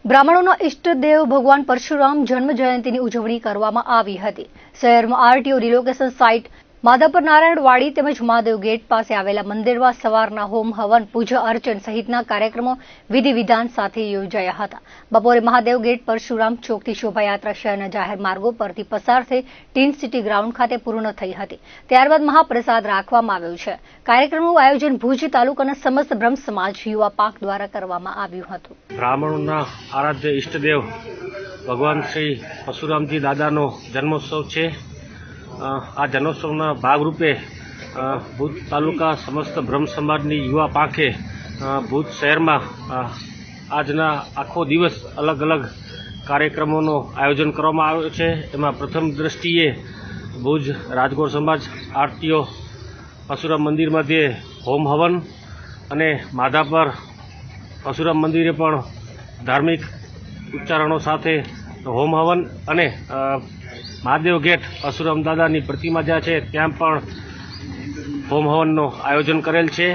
બ્રાહ્મણોના ઇષ્ટદેવ ભગવાન પરશુરામ જન્મ જયંતિની ઉજવણી કરવામાં આવી હતી। શહેરમાં આરટીઓ રિલોકેશન સાઇટ માધાપર નારાયણવાડી તેમજ મહાદેવ ગેટ પાસે આવેલા મંદિરમાં સવારના હોમ હવન પૂજા અર્ચન સહિતના કાર્યક્રમો વિધિ વિધાન સાથે યોજાયા હતા। બપોરે મહાદેવ ગેટ પરશુરામ ચોકથી શોભાયાત્રા શહેરના જાહેર માર્ગો પરથી પસાર થઈ ટીન સિટી ગ્રાઉન્ડ ખાતે પૂર્ણ થઈ હતી। ત્યારબાદ મહાપ્રસાદ રાખવામાં આવ્યો છે। કાર્યક્રમનું આયોજન ભુજ તાલુકાના સમસ્ત બ્રહ્મ સમાજ યુવા પાંખ દ્વારા કરવામાં આવ્યું હતું। બ્રાહ્મણોના આરાધ્ય ઇષ્ટદેવ ભગવાન શ્રી પરશુરામજી દાદાનો જન્મોત્સવ છે। આ જન્મોત્સવના ભાગરૂપે ભુજ તાલુકા સમસ્ત બ્રહ્મ સમાજની યુવા પાંખે ભુજ શહેરમાં આજના આખો દિવસ અલગ અલગ કાર્યક્રમોનું આયોજન કરવામાં આવ્યું છે। એમાં પ્રથમ દ્રષ્ટિએ ભુજ રાજગોર સમાજ આરટીઓ પરશુરામ મંદિર મધ્યે હોમ હવન અને માધાપર પરશુરામ મંદિરે પણ ધાર્મિક ઉચ્ચારણો સાથે હોમ હવન અને મહાદેવ ગેટ પરશુરામ દાદાની પ્રતિમા જ્યાં છે ત્યાં પણ હોમ હવનનું આયોજન કરેલ છે।